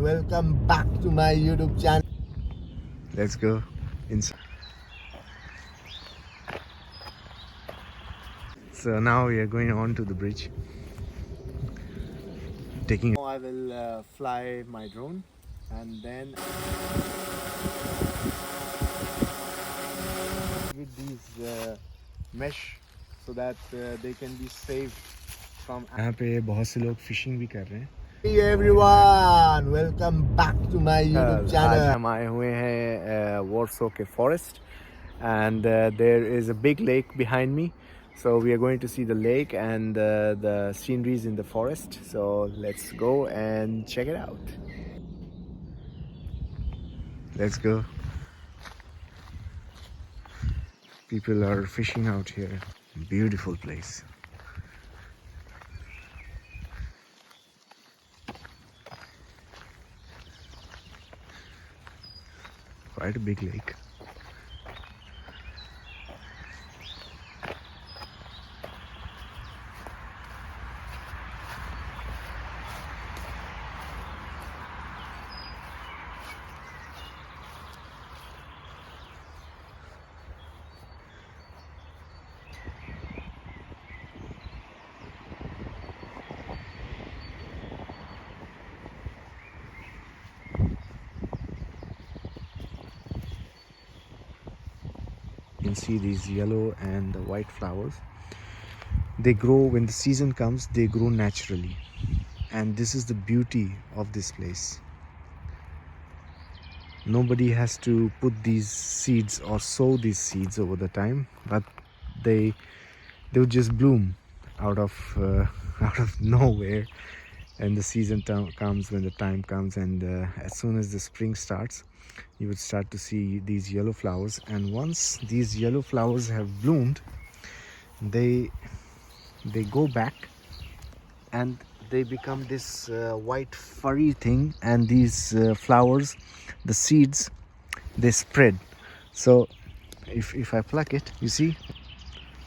welcome back to my YouTube channel. Let's go inside. So now we are going on to the bridge. Now I will fly my drone and then with these mesh so that they can be saved from. यहाँ पे बहुत से लोग fishing भी कर रहे हैं. Hey everyone, welcome back to my YouTube channel. आज हम आए हुए हैं Warsaw के forest and there is a big lake behind me. So we are going to see the lake and the sceneries in the forest. So let's go and check it out. Let's go. People are fishing out here. Beautiful place. Quite a big lake. You can see these yellow and the white flowers. They grow when the season comes, they grow naturally. And this is the beauty of this place. Nobody has to put these seeds or sow these seeds over the time, but they would just bloom out of nowhere. And the season comes when the time comes, and as soon as the spring starts, you would start to see these yellow flowers. And once these yellow flowers have bloomed, they go back and they become this white furry thing, and these flowers, the seeds, they spread. So if I pluck it, you see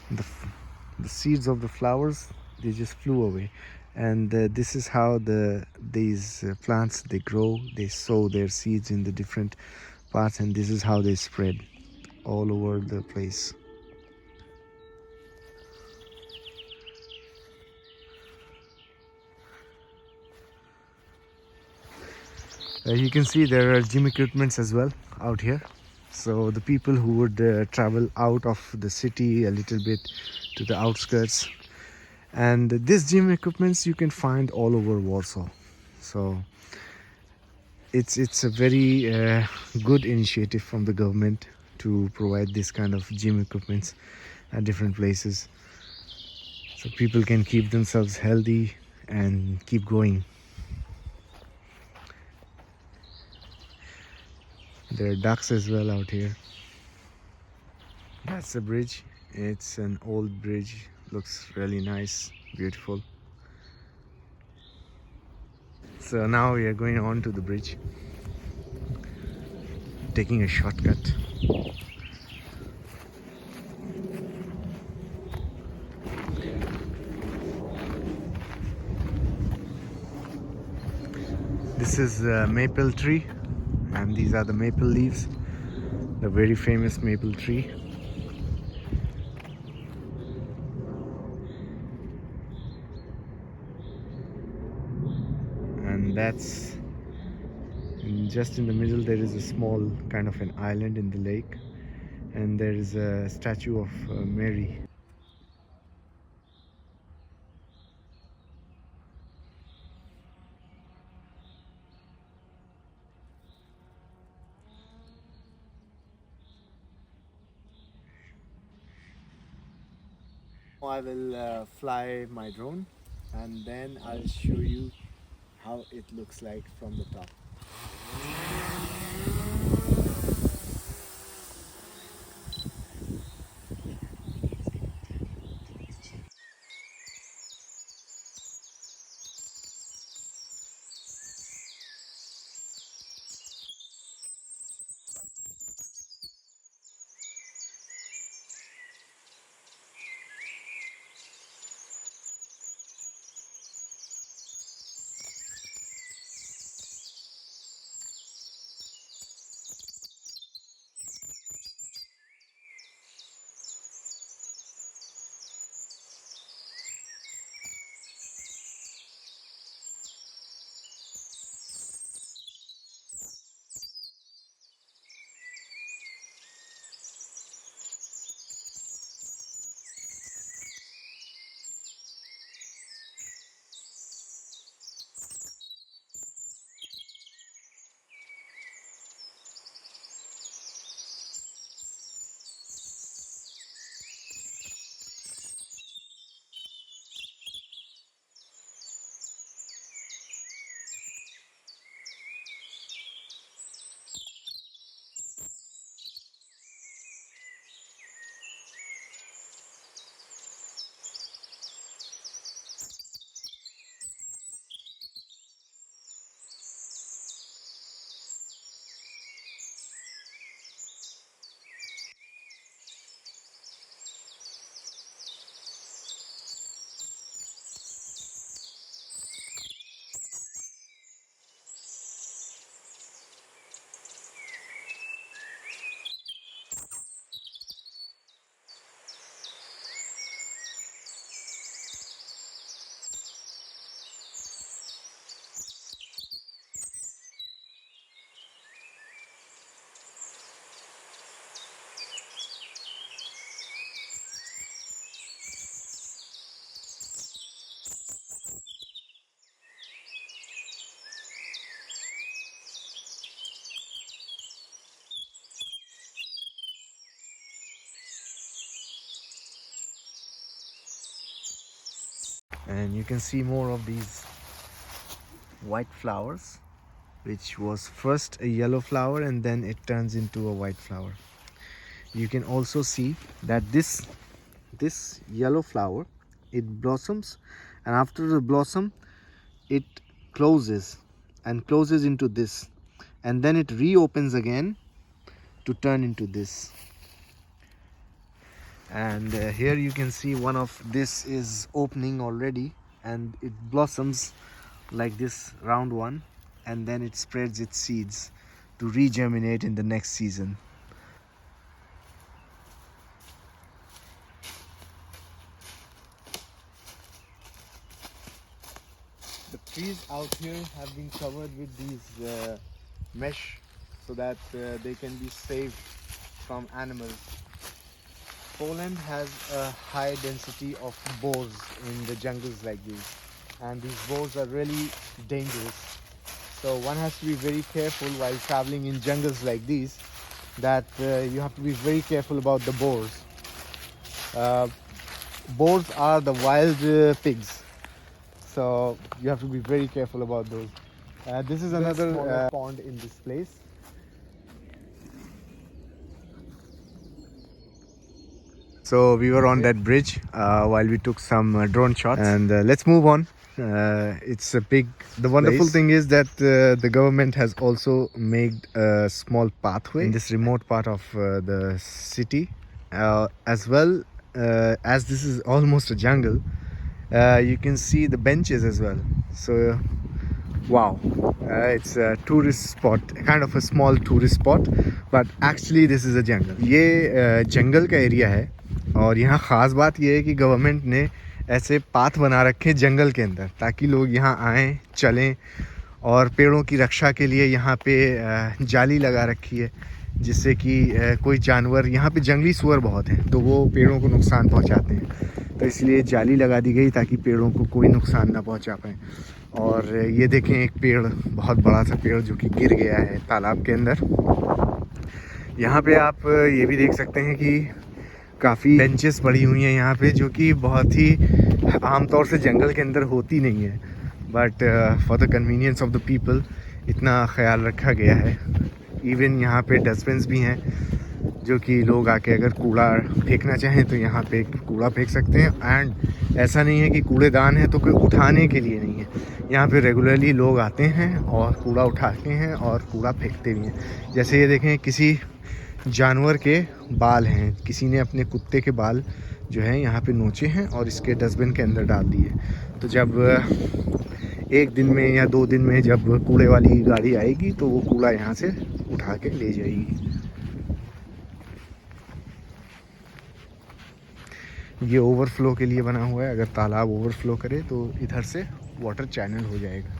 the seeds of the flowers, they just flew away. And this is how these plants, they grow. They sow their seeds in the different parts, and this is how they spread all over the place. You can see there are gym equipments as well out here. So the people who would travel out of the city a little bit to the outskirts, and this gym equipments you can find all over Warsaw. So it's a very good initiative from the government to provide this kind of gym equipments at different places, so people can keep themselves healthy and keep going. There are ducks as well out here. That's the bridge. It's an old bridge. Looks really nice, beautiful. So now we are going on to the bridge, taking a shortcut. This is a maple tree, and these are the maple leaves, the very famous maple tree. And that's just in the middle. There is a small kind of an island in the lake, and there is a statue of Mary. I will fly my drone and then I'll show you how it looks like from the top. and you can see more of these white flowers, which was first a yellow flower and then it turns into a white flower. You can also see that this yellow flower, it blossoms, and after the blossom it closes into this, and then it reopens again to turn into this. And here you can see one of this is opening already, and it blossoms like this round one, and then it spreads its seeds to regerminate in the next season. The trees out here have been covered with these mesh so that they can be saved from animals. Poland has a high density of boars in the jungles like these, and these boars are really dangerous. So one has to be very careful while traveling in jungles like these, that you have to be very careful about the boars. Boars are the wild pigs, so you have to be very careful about those. This is another pond in this place. So we were on that bridge while we took some drone shots, and let's move on. It's a big. The wonderful thing is that the government has also made a small pathway in this remote part of the city, as well as this is almost a jungle. You can see the benches as well. So wow, it's a tourist spot, kind of a small tourist spot, but actually this is a jungle. ये जंगल का area है, और यहाँ ख़ास बात ये है कि गवर्नमेंट ने ऐसे पाथ बना रखे जंगल के अंदर, ताकि लोग यहाँ आएँ, चलें, और पेड़ों की रक्षा के लिए यहाँ पे जाली लगा रखी है, जिससे कि कोई जानवर, यहाँ पे जंगली सूअर बहुत हैं, तो वो पेड़ों को नुकसान पहुँचाते हैं, तो इसलिए जाली लगा दी गई ताकि पेड़ों को कोई नुकसान ना पहुँचा पाए। और ये देखें, एक पेड़, बहुत बड़ा सा पेड़ जो कि गिर गया है तालाब के अंदर। यहाँ पे आप ये भी देख सकते हैं कि काफ़ी बेंचेस पड़ी हुई हैं यहाँ पे, जो कि बहुत ही आमतौर से जंगल के अंदर होती नहीं है, but for the convenience of the people इतना ख्याल रखा गया है। इवन यहाँ पे डस्टबिन्स भी हैं, जो कि लोग आके अगर कूड़ा फेंकना चाहें तो यहाँ पे कूड़ा फेंक सकते हैं। एंड ऐसा नहीं है कि कूड़ेदान है तो कोई उठाने के लिए नहीं है, यहाँ पे रेगुलरली लोग आते हैं और कूड़ा उठाते हैं और कूड़ा फेंकते भी हैं। जैसे ये देखें, किसी जानवर के बाल हैं, किसी ने अपने कुत्ते के बाल जो हैं यहाँ पे नोचे हैं और इसके डस्टबिन के अंदर डाल दिए। तो जब एक दिन में या 2 दिन में जब कूड़े वाली गाड़ी आएगी तो वो कूड़ा यहाँ से उठा के ले जाएगी। ये ओवरफ्लो के लिए बना हुआ है, अगर तालाब ओवरफ्लो करे तो इधर से वाटर चैनल हो जाएगा।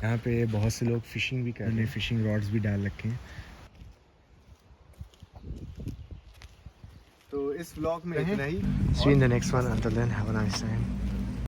यहाँ पे बहुत से लोग फिशिंग भी कर रहे हैं, फिशिंग रॉड्स भी डाल रखे हैं। तो इस व्लॉग में इतना ही। See you in the next one. Until then, have a nice time.